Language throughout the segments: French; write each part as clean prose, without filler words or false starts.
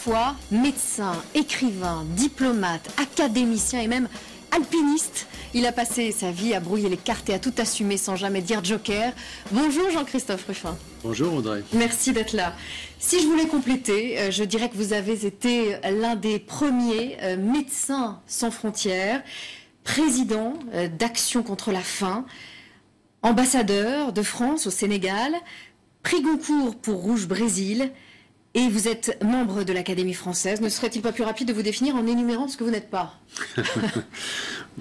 fois médecin, écrivain, diplomate, académicien et même alpiniste. Il a passé sa vie à brouiller les cartes et à tout assumer sans jamais dire joker. Bonjour Jean-Christophe Ruffin. Bonjour Audrey. Merci d'être là. Si je voulais compléter, je dirais que vous avez été l'un des premiers médecins sans frontières, président d'Action contre la faim, ambassadeur de France au Sénégal, prix Goncourt pour Rouge Brésil, et vous êtes membre de l'Académie française. Ne serait-il pas plus rapide de vous définir en énumérant ce que vous n'êtes pas?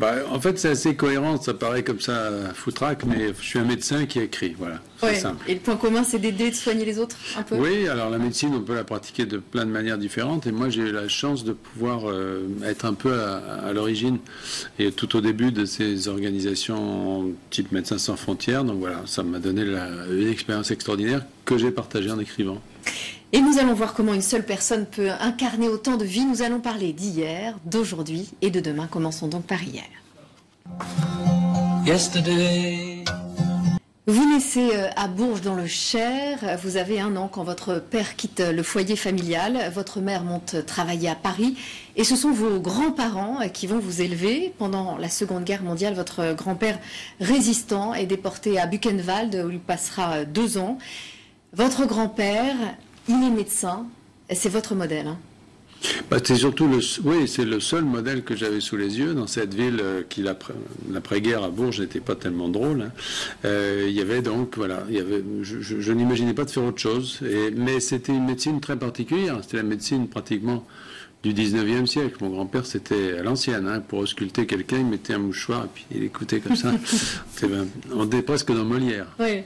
En fait, c'est assez cohérent. Ça paraît comme ça foutraque, mais je suis un médecin qui écrit. Voilà, c'est simple. Et le point commun, c'est d'aider, de soigner les autres un peu? Oui, alors la médecine, on peut la pratiquer de plein de manières différentes. Et moi, j'ai eu la chance de pouvoir être un peu à l'origine et tout au début de ces organisations type Médecins sans frontières. Donc voilà, ça m'a donné une expérience extraordinaire que j'ai partagée en écrivant. Et nous allons voir comment une seule personne peut incarner autant de vies. Nous allons parler d'hier, d'aujourd'hui et de demain. Commençons donc par hier. Yesterday. Vous naissez à Bourges dans le Cher. Vous avez 1 an quand votre père quitte le foyer familial. Votre mère monte travailler à Paris. Et ce sont vos grands-parents qui vont vous élever. Pendant la Seconde Guerre mondiale, votre grand-père résistant est déporté à Buchenwald où il passera 2 ans. Votre grand-père, il est médecin, c'est votre modèle. Hein. C'est surtout c'est le seul modèle que j'avais sous les yeux dans cette ville qui l'après-guerre à Bourges n'était pas tellement drôle. Hein. Il y avait donc je n'imaginais pas de faire autre chose, mais c'était une médecine très particulière. C'était la médecine pratiquement du 19e siècle. Mon grand-père, c'était à l'ancienne. Hein. Pour ausculter quelqu'un, il mettait un mouchoir et puis il écoutait comme ça. On était presque dans Molière. Oui.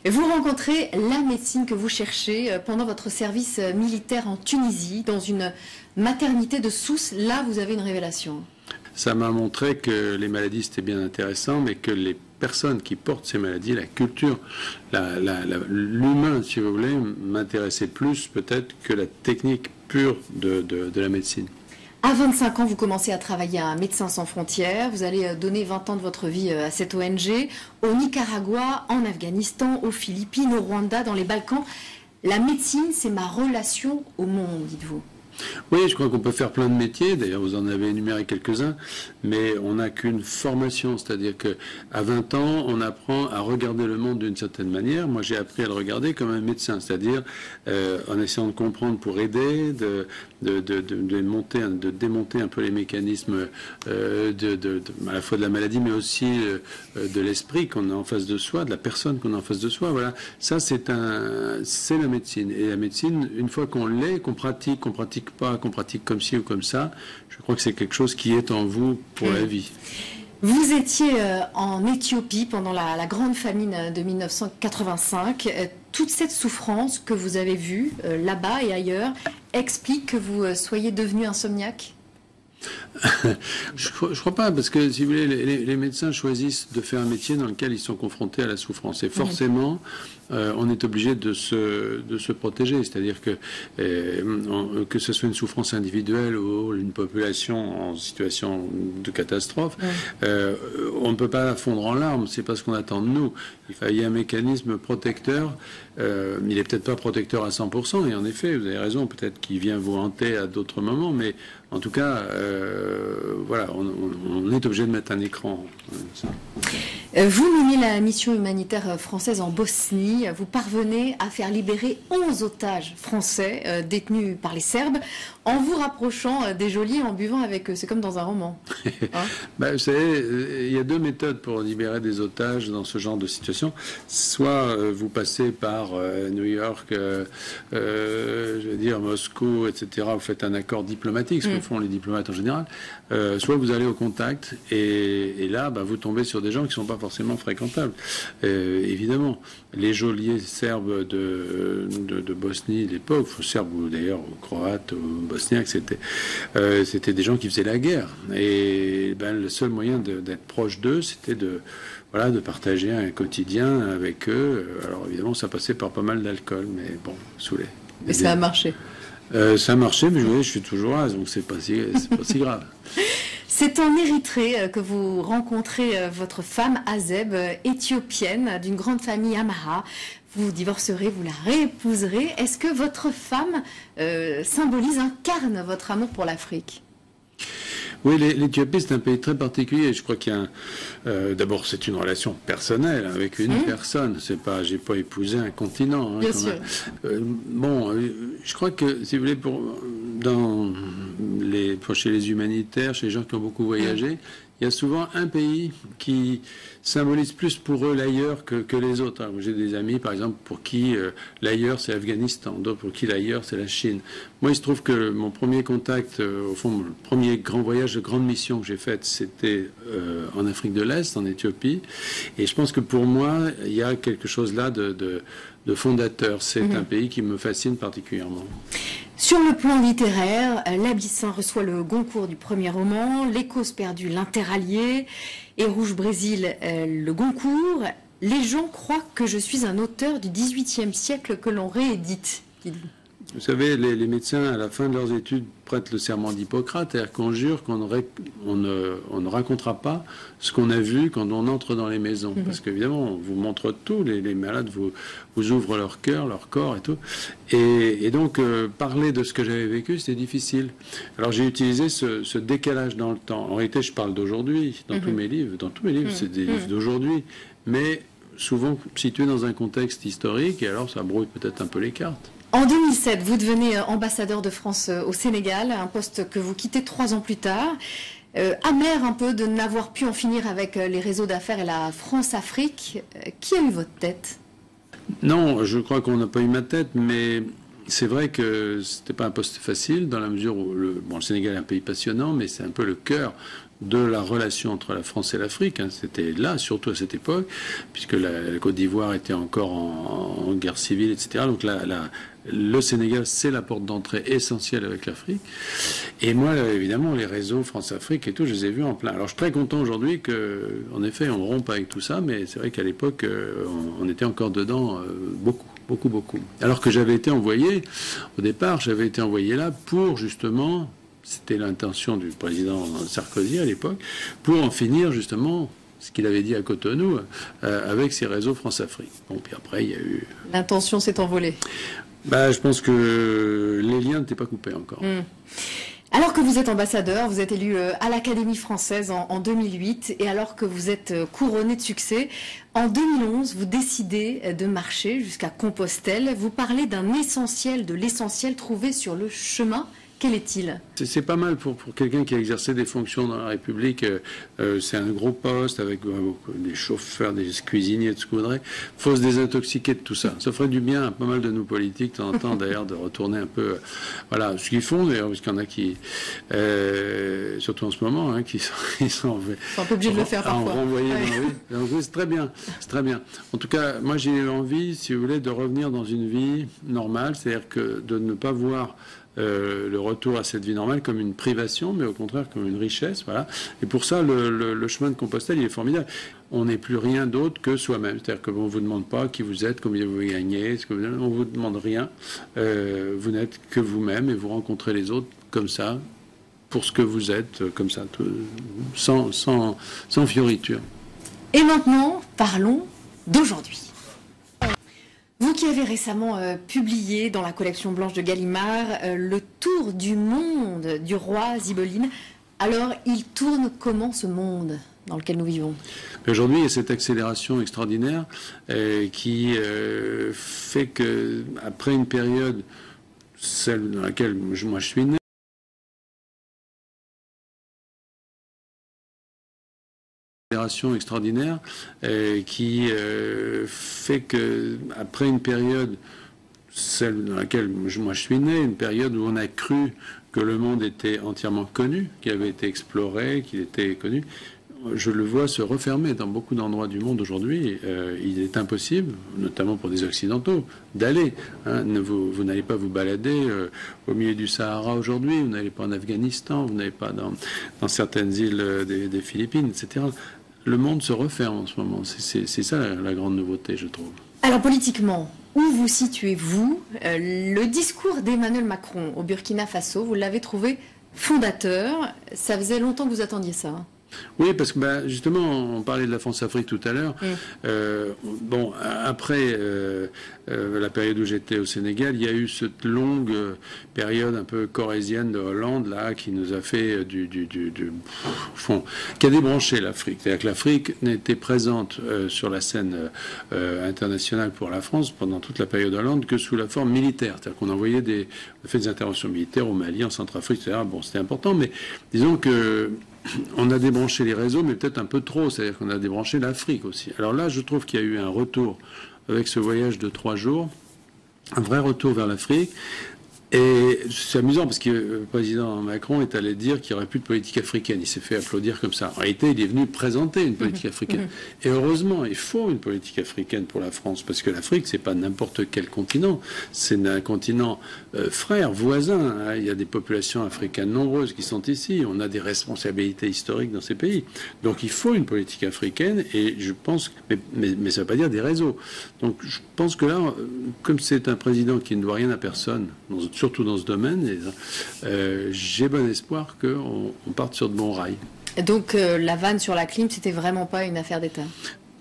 Et vous rencontrez la médecine que vous cherchez pendant votre service militaire en Tunisie, dans une maternité de Sousse. Là, vous avez une révélation. Ça m'a montré que les maladies, c'était bien intéressant, mais que les personnes qui portent ces maladies, la culture, l'humain, si vous voulez, m'intéressait plus peut-être que la technique pure de la médecine. À 25 ans, vous commencez à travailler à Médecins sans frontières. Vous allez donner 20 ans de votre vie à cette ONG, au Nicaragua, en Afghanistan, aux Philippines, au Rwanda, dans les Balkans. La médecine, c'est ma relation au monde, dites-vous. Oui, je crois qu'on peut faire plein de métiers. D'ailleurs, vous en avez énuméré quelques-uns, mais on n'a qu'une formation. C'est-à-dire qu'à 20 ans, on apprend à regarder le monde d'une certaine manière. Moi, j'ai appris à le regarder comme un médecin, c'est-à-dire en essayant de comprendre pour aider, de démonter un peu les mécanismes à la fois de la maladie, mais aussi de l'esprit qu'on a en face de soi, de la personne qu'on a en face de soi. Voilà, ça c'est la médecine. Et la médecine, une fois qu'on l'est, qu'on pratique pas, qu'on pratique comme ci ou comme ça, je crois que c'est quelque chose qui est en vous pour la vie. Vous étiez en Éthiopie pendant la grande famine de 1985. Toute cette souffrance que vous avez vue là-bas et ailleurs explique que vous soyez devenu insomniaque? Je crois pas, parce que si vous voulez, les médecins choisissent de faire un métier dans lequel ils sont confrontés à la souffrance. Et forcément, on est obligé de se protéger. C'est-à-dire que ce soit une souffrance individuelle ou une population en situation de catastrophe, on ne peut pas fondre en larmes. C'est pas ce qu'on attend de nous. Il y a un mécanisme protecteur. Il est peut-être pas protecteur à 100%. Et en effet, vous avez raison. Peut-être qu'il vient vous hanter à d'autres moments, mais en tout cas, voilà, on est obligé de mettre un écran. Vous menez la mission humanitaire française en Bosnie. Vous parvenez à faire libérer 11 otages français détenus par les Serbes en vous rapprochant des geôliers, en buvant avec eux. C'est comme dans un roman. Hein? Vous savez, il y a 2 méthodes pour libérer des otages dans ce genre de situation. Soit vous passez par New York, je veux dire Moscou, etc. Vous faites un accord diplomatique, ce que font les diplomates en général. Soit vous allez au contact et là, vous tombez sur des gens qui ne sont pas forcément fréquentables. Évidemment, les geôliers serbes de Bosnie, d'époque, serbes ou d'ailleurs croates ou bosniaques, c'était des gens qui faisaient la guerre. Et le seul moyen d'être proche d'eux, c'était de partager un quotidien avec eux. Alors évidemment, ça passait par pas mal d'alcool, mais bon, saoulé. Mais ça a marché. Ça a marché, mais je suis toujours là, donc c'est pas si grave. C'est en Érythrée que vous rencontrez votre femme Azeb, éthiopienne, d'une grande famille Amhara. Vous divorcerez, vous la réépouserez. Est-ce que votre femme incarne votre amour pour l'Afrique ? Oui, l'Éthiopie, c'est un pays très particulier. Je crois qu'il y a d'abord, c'est une relation personnelle avec une personne. C'est pas, j'ai pas épousé un continent. Bien sûr. Je crois que, si vous voulez, chez les humanitaires, chez les gens qui ont beaucoup voyagé, il y a souvent un pays qui symbolise plus pour eux l'ailleurs que les autres. Alors, j'ai des amis, par exemple, pour qui l'ailleurs c'est l'Afghanistan, d'autres pour qui l'ailleurs c'est la Chine. Moi, il se trouve que mon premier contact, au fond, le premier grand voyage de grande mission que j'ai fait, c'était en Afrique de l'Est, en Éthiopie. Et je pense que pour moi, il y a quelque chose là de fondateur. C'est un pays qui me fascine particulièrement. Sur le plan littéraire, l'Abyssin reçoit le Goncourt du premier roman, L'Écosse perdue, l'Interallié, et Rouge Brésil, le Goncourt. Les gens croient que je suis un auteur du XVIIIe siècle que l'on réédite. Vous savez, les médecins, à la fin de leurs études, prêtent le serment d'Hippocrate, c'est-à-dire qu'on jure qu'on ne racontera pas ce qu'on a vu quand on entre dans les maisons. Parce qu'évidemment, on vous montre tout, les malades vous ouvrent leur cœur, leur corps et tout. Et donc, parler de ce que j'avais vécu, c'était difficile. Alors, j'ai utilisé ce décalage dans le temps. En réalité, je parle d'aujourd'hui, dans tous mes livres. Dans tous mes livres, c'est des livres d'aujourd'hui. Mais souvent situés dans un contexte historique, et alors ça brouille peut-être un peu les cartes. En 2007, vous devenez ambassadeur de France au Sénégal, un poste que vous quittez 3 ans plus tard. Amer un peu de n'avoir pu en finir avec les réseaux d'affaires et la France-Afrique. Qui a eu votre tête ? Non, je crois qu'on n'a pas eu ma tête, mais c'est vrai que c'était pas un poste facile dans la mesure où le Sénégal est un pays passionnant, mais c'est un peu le cœur de la relation entre la France et l'Afrique. C'était là, surtout à cette époque, puisque la Côte d'Ivoire était encore en guerre civile, etc. Donc le Sénégal, c'est la porte d'entrée essentielle avec l'Afrique. Et moi, évidemment, les réseaux France-Afrique et tout, je les ai vus en plein. Alors, je suis très content aujourd'hui qu'en effet, on rompe avec tout ça, mais c'est vrai qu'à l'époque, on était encore dedans beaucoup. Alors que j'avais été envoyé, au départ, là pour justement, c'était l'intention du président Sarkozy à l'époque, pour en finir justement ce qu'il avait dit à Cotonou avec ses réseaux France-Afrique. Bon, puis après, il y a eu... L'intention s'est envolée. Je pense que les liens n'étaient pas coupés encore. Alors que vous êtes ambassadeur, vous êtes élu à l'Académie française en 2008, et alors que vous êtes couronné de succès, en 2011, vous décidez de marcher jusqu'à Compostelle. Vous parlez d'un essentiel, de l'essentiel trouvé sur le chemin. Quel est-il ? C'est pas mal pour quelqu'un qui a exercé des fonctions dans la République. C'est un gros poste avec des chauffeurs, des cuisiniers, tout ce qu'on voudrait. Il faut se désintoxiquer de tout ça. Ça ferait du bien à pas mal de nos politiques, de temps en temps, d'ailleurs, de retourner un peu... Voilà, ce qu'ils font, d'ailleurs, parce qu'il y en a qui... surtout en ce moment, qui sont un peu obligés de le faire parfois. Renvoyés dans la rue. Donc, oui, c'est très bien. C'est très bien. En tout cas, moi, j'ai eu envie, si vous voulez, de revenir dans une vie normale, c'est-à-dire que de ne pas voir... le retour à cette vie normale comme une privation, mais au contraire comme une richesse, voilà. Et pour ça, le chemin de Compostelle, il est formidable. On n'est plus rien d'autre que soi-même. C'est-à-dire qu'on ne vous demande pas qui vous êtes, combien vous gagnez, on ne vous demande rien. Vous n'êtes que vous-même et vous rencontrez les autres comme ça, pour ce que vous êtes, comme ça, sans fioriture. Et maintenant, parlons d'aujourd'hui. Vous qui avez récemment publié dans la collection blanche de Gallimard le tour du monde du roi Zibeline. Alors, il tourne comment ce monde dans lequel nous vivons ? Aujourd'hui, il y a cette accélération extraordinaire qui fait que après une période, celle dans laquelle moi je suis né, extraordinaire qui fait que après une période, celle dans laquelle moi je suis né, une période où on a cru que le monde était entièrement connu, qu'il avait été exploré, qu'il était connu, je le vois se refermer dans beaucoup d'endroits du monde aujourd'hui. Il est impossible, notamment pour des Occidentaux, d'aller. Vous n'allez pas vous balader au milieu du Sahara aujourd'hui, vous n'allez pas en Afghanistan, vous n'allez pas dans certaines îles des Philippines, etc. Le monde se referme en ce moment. C'est ça la grande nouveauté, je trouve. Alors politiquement, où vous situez-vous ? Le discours d'Emmanuel Macron au Burkina Faso, vous l'avez trouvé fondateur. Ça faisait longtemps que vous attendiez ça, hein. Oui, parce que justement, on parlait de la France-Afrique tout à l'heure. Bon, après la période où j'étais au Sénégal, il y a eu cette longue période un peu corrézienne de Hollande là, qui nous a fait fond, qui a débranché l'Afrique. C'est-à-dire que l'Afrique n'était présente sur la scène internationale pour la France pendant toute la période Hollande que sous la forme militaire. C'est-à-dire qu'on envoyait on a fait des interventions militaires au Mali, en Centrafrique, etc. Bon, c'était important, mais disons que on a débranché les réseaux, mais peut-être un peu trop. C'est-à-dire qu'on a débranché l'Afrique aussi. Alors là, je trouve qu'il y a eu un retour avec ce voyage de 3 jours, un vrai retour vers l'Afrique. Et c'est amusant parce que le président Macron est allé dire qu'il n'y aurait plus de politique africaine. Il s'est fait applaudir comme ça. En réalité, il est venu présenter une politique africaine. Et heureusement, il faut une politique africaine pour la France parce que l'Afrique, c'est pas n'importe quel continent. C'est un continent frère, voisin. Hein. Il y a des populations africaines nombreuses qui sont ici. On a des responsabilités historiques dans ces pays. Donc, il faut une politique africaine. Et je pense, mais ça ne veut pas dire des réseaux. Donc, je pense que là, comme c'est un président qui ne doit rien à personne, surtout dans ce domaine, j'ai bon espoir qu'on parte sur de bons rails. Donc la vanne sur la clim, c'était vraiment pas une affaire d'État?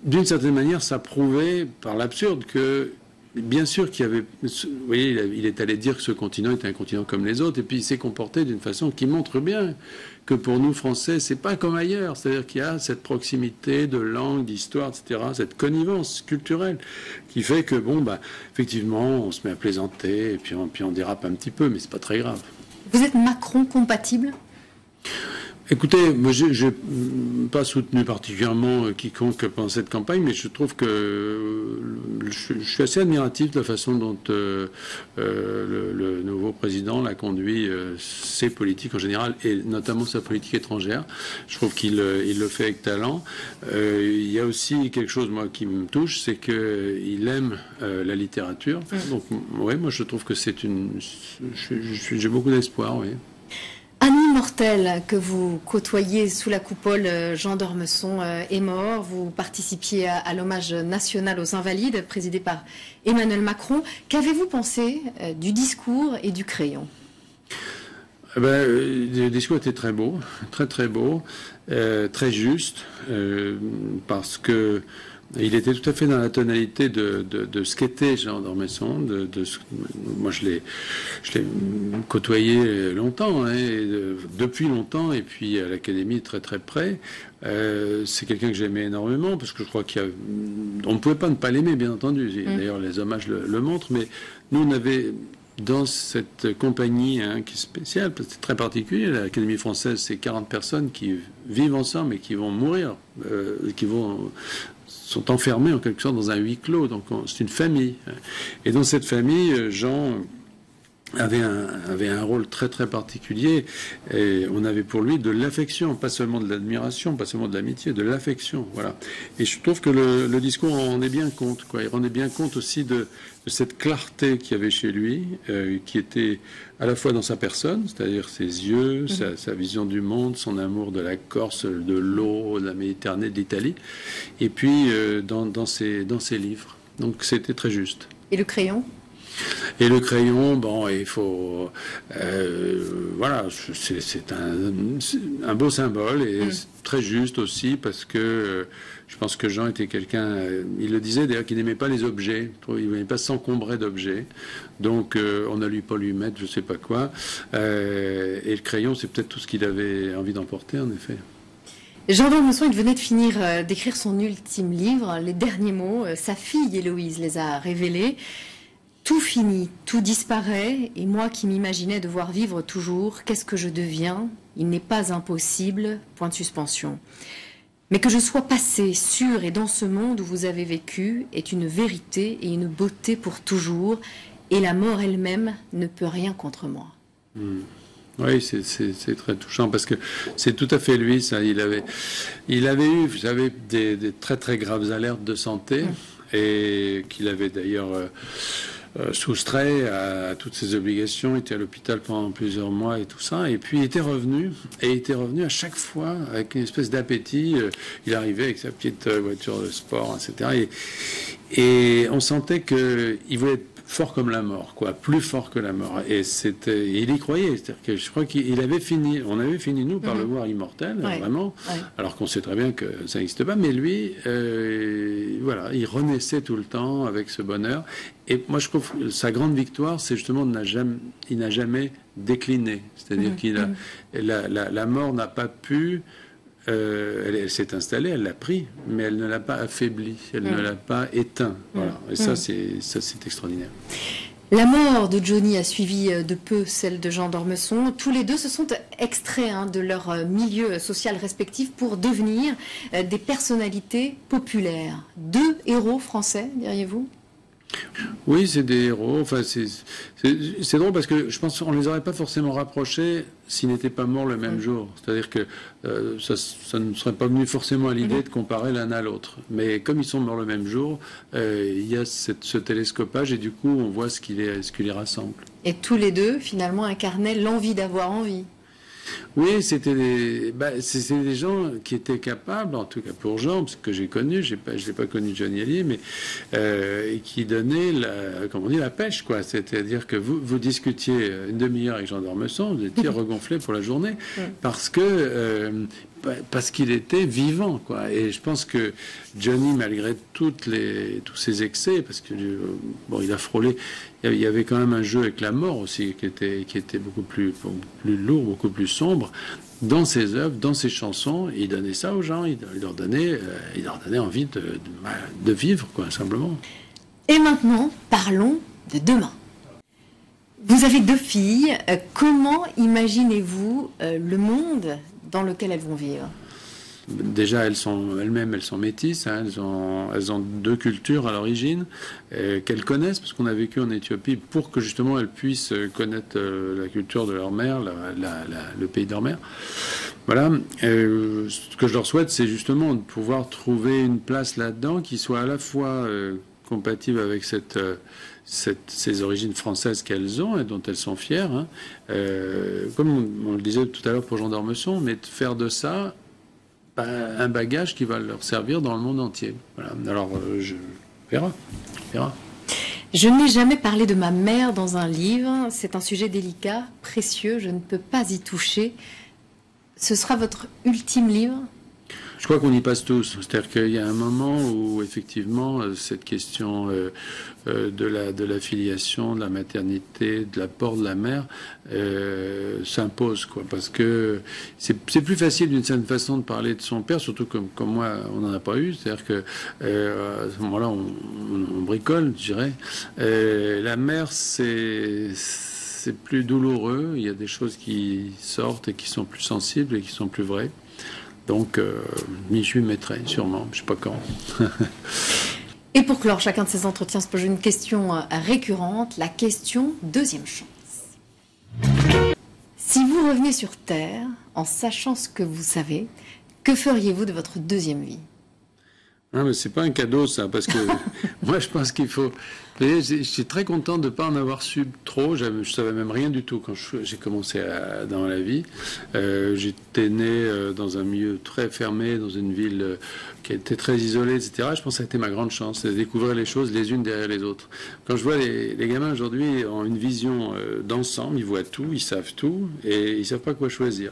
D'une certaine manière, ça prouvait par l'absurde que, bien sûr qu'il y avait... Vous voyez, il est allé dire que ce continent était un continent comme les autres, et puis il s'est comporté d'une façon qui montre bien que pour nous, Français, c'est pas comme ailleurs. C'est-à-dire qu'il y a cette proximité de langue, d'histoire, etc., cette connivence culturelle qui fait que, effectivement, on se met à plaisanter, et puis on dérape un petit peu, mais c'est pas très grave. Vous êtes Macron compatible? Écoutez, moi, je n'ai pas soutenu particulièrement quiconque pendant cette campagne, mais je trouve que je suis assez admiratif de la façon dont le nouveau président l'a conduit ses politiques en général, et notamment sa politique étrangère. Je trouve qu'il le fait avec talent. Il y a aussi quelque chose, moi, qui me touche, c'est qu'il aime la littérature. Donc, ouais, moi, je trouve que j'ai beaucoup d'espoir, oui. Annie Mortel, que vous côtoyez sous la coupole Jean d'Ormesson, est mort. Vous participiez à l'hommage national aux Invalides, présidé par Emmanuel Macron. Qu'avez-vous pensé du discours et du crayon? Le discours était très beau, très très beau, très juste, parce que il était tout à fait dans la tonalité de ce qu'était Jean d'Ormesson. Moi, je l'ai côtoyé longtemps, hein, depuis longtemps, et puis à l'Académie très très près. C'est quelqu'un que j'aimais énormément, parce que je crois on ne pouvait pas ne pas l'aimer, bien entendu. D'ailleurs, les hommages le montrent, mais nous, on avait... Dans cette compagnie qui est spéciale, c'est très particulier, l'Académie française, c'est 40 personnes qui vivent ensemble et qui vont mourir, sont enfermés en quelque sorte dans un huis clos. Donc c'est une famille. Et dans cette famille, Jean avait un rôle très très particulier, et on avait pour lui de l'affection, pas seulement de l'admiration, pas seulement de l'amitié, de l'affection, voilà. Et je trouve que le discours en rendait bien compte, quoi. Il rendait bien compte aussi de cette clarté qu'il y avait chez lui, qui était à la fois dans sa personne, c'est-à-dire ses yeux, sa vision du monde, son amour de la Corse, de l'eau, de la Méditerranée, de l'Italie, et puis dans ses livres. Donc c'était très juste. Et le crayon? Et le crayon, il faut... voilà, c'est un beau symbole, et très juste aussi, parce que je pense que Jean était quelqu'un... il le disait d'ailleurs qu'il n'aimait pas les objets, il n'aimait pas s'encombrer d'objets, donc on n'a pas lui mettre je ne sais pas quoi, et le crayon, c'est peut-être tout ce qu'il avait envie d'emporter, en effet. Jean d'Ormesson, il venait de finir d'écrire son ultime livre, Les derniers mots. Sa fille, Héloïse, les a révélés. Tout finit, tout disparaît, et moi qui m'imaginais devoir vivre toujours, qu'est-ce que je deviens? Il n'est pas impossible, point de suspension. Mais que je sois passé, sûr et dans ce monde où vous avez vécu, est une vérité et une beauté pour toujours, et la mort elle-même ne peut rien contre moi. Oui, c'est très touchant, parce que c'est tout à fait lui, ça. Il avait eu, vous savez, des très très graves alertes de santé, et qu'il avait d'ailleurs... soustrait à toutes ses obligations, était à l'hôpital pendant plusieurs mois et tout ça, et puis il était revenu à chaque fois avec une espèce d'appétit. Il arrivait avec sa petite voiture de sport, etc. Et on sentait qu'il voulait être fort comme la mort, quoi, plus fort que la mort. Et il y croyait. C'est-à-dire que je crois qu'on avait fini nous par le voir immortel, vraiment, alors qu'on sait très bien que ça n'existe pas. Mais lui, voilà, il renaissait tout le temps avec ce bonheur. Et moi, je trouve que sa grande victoire, c'est justement il n'a jamais décliné. C'est-à-dire la mort n'a pas pu. Elle s'est installée, elle l'a pris, mais elle ne l'a pas affaibli, elle ne l'a pas éteint. Voilà. Et ça, c'est extraordinaire. La mort de Johnny a suivi de peu celle de Jean d'Ormesson. Tous les deux se sont extraits de leur milieu social respectif pour devenir des personnalités populaires. Deux héros français, diriez-vous ? Oui, c'est des héros. Enfin, c'est drôle parce que je pense qu'on ne les aurait pas forcément rapprochés s'ils n'étaient pas morts le même jour. C'est-à-dire que ça ne serait pas venu forcément à l'idée de comparer l'un à l'autre. Mais comme ils sont morts le même jour, il y a ce télescopage et du coup, on voit ce qui les rassemble. Et tous les deux, finalement, incarnaient l'envie d'avoir envie. Oui, c'était des gens qui étaient capables, en tout cas pour Jean, parce que j'ai connu, je l'ai pas connu Johnny Hallyday, mais qui donnaient la pêche, quoi. C'est-à-dire que vous discutiez une demi-heure avec Jean d'Ormesson, vous étiez regonflé pour la journée, parce qu'il était vivant, quoi. Et je pense que Johnny, malgré tous ses excès, parce que il a frôlé, il y avait quand même un jeu avec la mort aussi qui était beaucoup plus lourd, beaucoup plus sombre dans ses œuvres, dans ses chansons. Il donnait ça aux gens, il leur donnait envie de vivre, quoi, simplement. Et maintenant, parlons de demain. Vous avez deux filles. Comment imaginez-vous le monde dans lequel elles vont vivre ? Déjà, elles sont métisses, hein, elles ont deux cultures à l'origine, qu'elles connaissent, parce qu'on a vécu en Éthiopie pour que justement elles puissent connaître la culture de leur mère, le pays de leur mère. Voilà. Ce que je leur souhaite, c'est justement de pouvoir trouver une place là-dedans qui soit à la fois compatible avec ces origines françaises qu'elles ont et dont elles sont fières, hein. Comme on le disait tout à l'heure pour Jean d'Ormesson, mais de faire de ça un bagage qui va leur servir dans le monde entier. Voilà. Alors, je verra. Je n'ai jamais parlé de ma mère dans un livre. C'est un sujet délicat, précieux. Je ne peux pas y toucher. Ce sera votre ultime livre ? Je crois qu'on y passe tous. C'est-à-dire qu'il y a un moment où, effectivement, cette question de la filiation, de la maternité, de l'apport de la mère s'impose, quoi. Parce que c'est plus facile, d'une certaine façon, de parler de son père, surtout comme moi, on n'en a pas eu. C'est-à-dire que à ce moment-là, on bricole, je dirais. La mère, c'est plus douloureux. Il y a des choses qui sortent et qui sont plus sensibles et qui sont plus vraies. Donc, je m'y mettrai, sûrement. Je ne sais pas quand. Et pour clore chacun de ces entretiens, se pose une question récurrente, la question deuxième chance. Si vous revenez sur Terre, en sachant ce que vous savez, que feriez-vous de votre deuxième vie ? Non, mais c'est pas un cadeau, ça, parce que moi, je pense qu'il faut... Vous voyez, je suis très content de ne pas en avoir su trop. Je savais même rien du tout quand j'ai commencé dans la vie. J'étais né dans un milieu très fermé, dans une ville qui était très isolée, etc. Je pense que ça a été ma grande chance, c'est de découvrir les choses les unes derrière les autres. Quand je vois les gamins aujourd'hui ont une vision d'ensemble, ils voient tout, ils savent tout, et ils ne savent pas quoi choisir.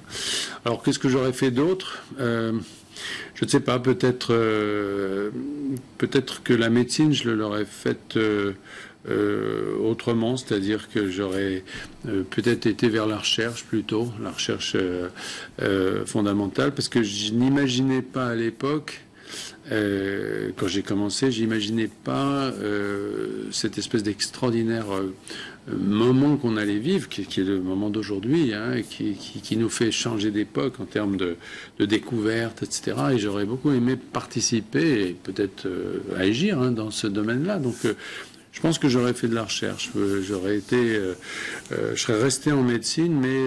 Alors, qu'est-ce que j'aurais fait d'autre ? Je ne sais pas, peut-être que la médecine, je l'aurais faite autrement, c'est-à-dire que j'aurais peut-être été vers la recherche plutôt, la recherche fondamentale, parce que je n'imaginais pas à l'époque, quand j'ai commencé, j'imaginais pas cette espèce d'extraordinaire moment qu'on allait vivre, qui est le moment d'aujourd'hui, hein, qui nous fait changer d'époque en termes de découverte, etc. Et j'aurais beaucoup aimé participer et peut-être agir, hein, dans ce domaine-là. Donc, je pense que j'aurais fait de la recherche. Je serais resté en médecine, mais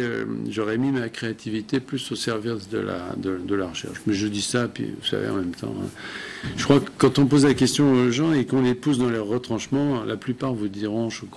j'aurais mis ma créativité plus au service de la recherche. Mais je dis ça, puis vous savez, en même temps, hein, je crois que quand on pose la question aux gens et qu'on les pousse dans leurs retranchements, la plupart vous diront, je crois,